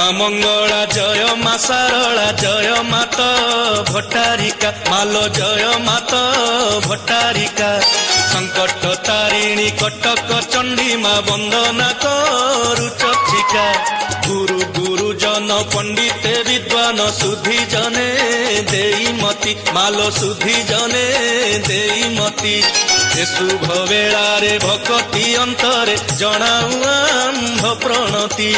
माँ मंगला जय माँ सारला जय मात भट्टारिका मालो जय मात भट्टारिका संकट तारिणी कटक चंडी माँ वंदना करू चर्चिका गुरु गुरुजन पंडिते विद्वान सुधी जने देई मती मालो सुधी जने देई मती शुभ बेलारे भक्ति अंतरे जनाऊ आंभ प्रणति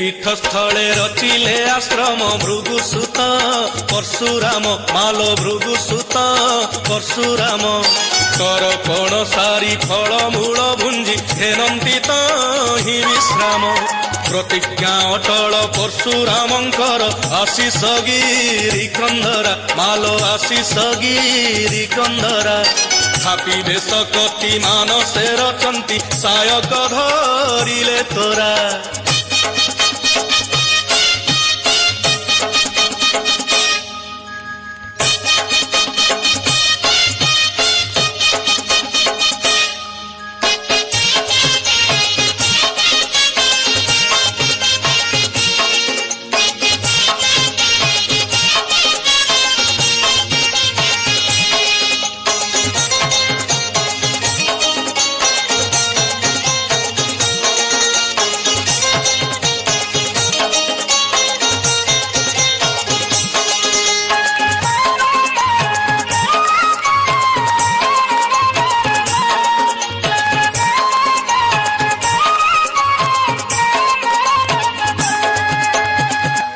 पीठस्थले रचिले आश्रम भृगुसुत परशुराम मालो भृगुसुत परशुराम कर कण सारी फल मूल भुंजी घेनती हि विश्राम प्रतिज्ञा अटल परशुरामंकर आशीष गिरी कंधरा मालो आशीष गिरी कंधरा थापी बेश कति मानसे रचंती सायक धरिले तोरा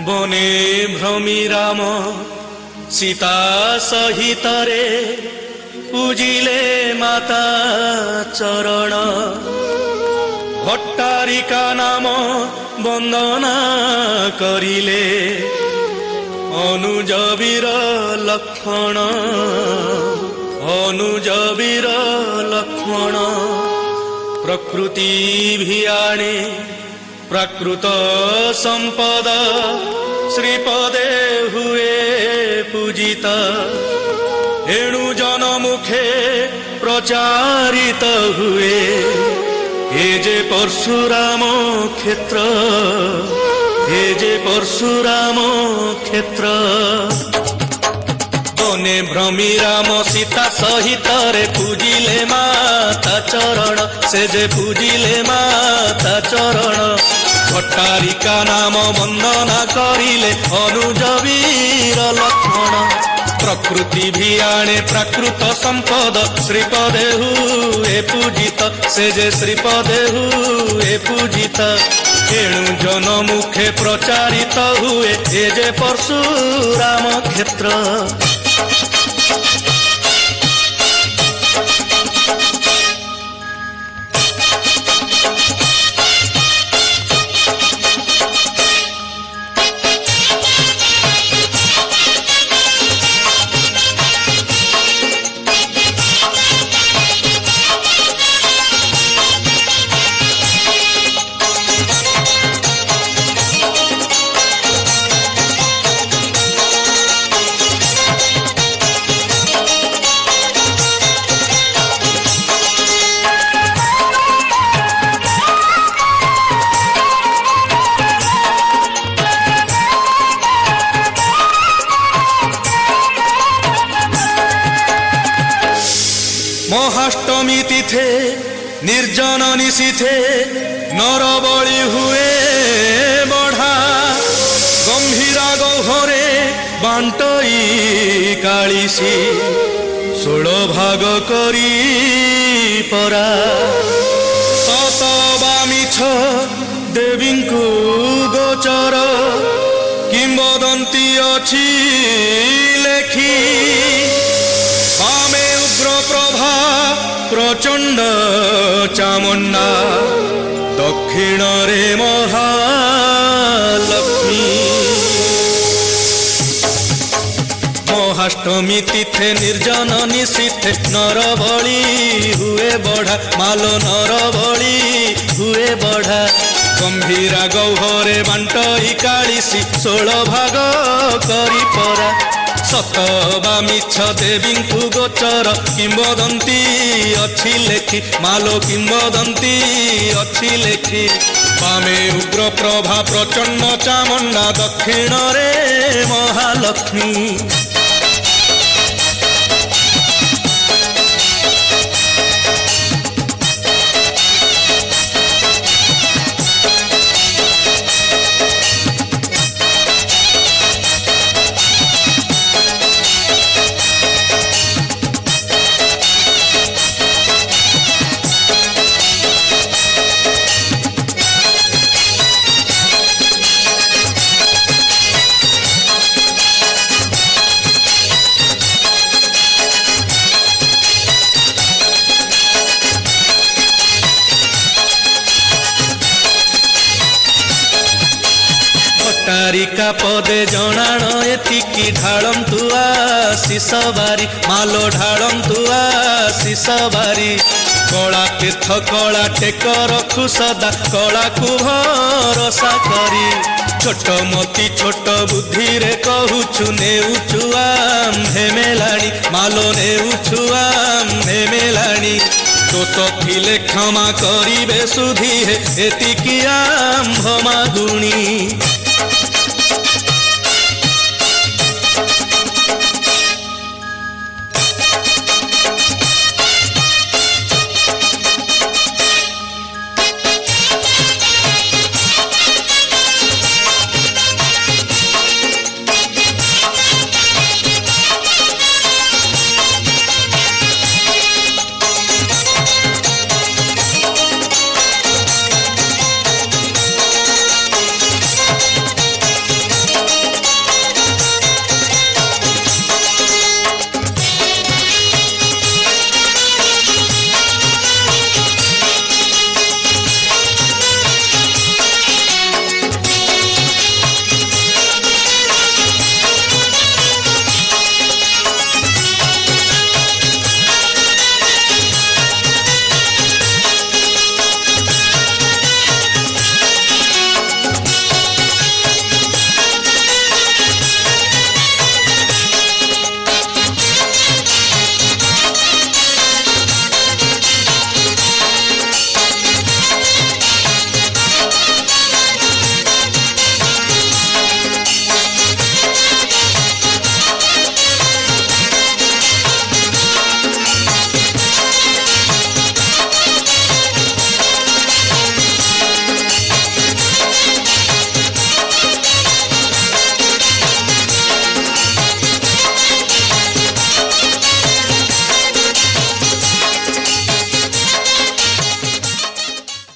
बने भ्रमी राम सीता सहित रे पूजिले माता चरण भट्टारिका नाम वंदना करिले अनुज वीर लक्ष्मण अनुज वीर लक्ष्मण प्रकृति भियाणे प्राकृत संपद श्रीपदे हुए पूजित एणु जन मुखे प्रचारित हुए हे जे परशुराम क्षेत्र हे जे परशुराम क्षेत्र बने भ्रमी राम सीता सहित रे पूजिले माता चरण से जे पूजिले माता चरण भट्टारिका नाम वंदना करिले अनुज वीर लक्ष्मण प्रकृति भियाणे प्राकृत संपद श्रीपदे हुए पूजित से जे श्रीपदे हुए पूजित एणु जन मुखे प्रचारित हुए हे जे परशुराम क्षेत्र महाष्टमी तिथे निर्जन निशिथे नर बलि हुए बढ़ा गंभीरा गौहरे बांटई कालिसी 16 भाग करी परा सत बा मिछ ମିଛ ଦେବୀଙ୍କୁ ଗୋଚର କିମ୍ବଦନ୍ତୀ ଅଛି ଲେଖି ଆମେ ଉଗ୍ର ପ୍ରଭା ପ୍ରଚଣ୍ଡ ଚାମୁଣ୍ଡା ଦକ୍ଷିଣରେ ମହାଲକ୍ଷ୍ମୀ ମହାଷ୍ଟମୀ ତିଥେ ନିର୍ଜନ ନିଶିଥେ ନର ବଳି ହୁଏ ବଢ଼ା ମାଲ ନର ବଳି ହୁଏ ବଢ଼ା ଗମ୍ଭୀରା ଗୌହରେ ବାଣ୍ଟଇ କାଳିସି 16 ଭାଗ କରି ପରା ସତ ବା ମିଛ ଦେବୀଙ୍କୁ ଗୋଚର କିମ୍ବଦନ୍ତୀ ଅଛି ଲେଖି ମାଲୋ କିମ୍ବଦନ୍ତୀ ଅଛି ଲେଖି ବାମେ ଉଗ୍ର ପ୍ରଭା ପ୍ରଚଣ୍ଡ ଚାମୁଣ୍ଡା ଦକ୍ଷିଣରେ ମହାଲକ୍ଷ୍ମୀ तारिका पदे जणाण एतिकी ढाळन्तु आशिष बारी मालो ढाळन्तु आशिष बारी कला तीर्थ कला टेक रखु सदा कला को भरोसा करी छोट मती छोट बुद्धि रे कहूछु नेउछु आम्भे मेलाणी मालो नेउछु आम्भे मेलाणी दोष थिले क्षमा करिबे सुधी हे एतिकी आम्भ मागुणी।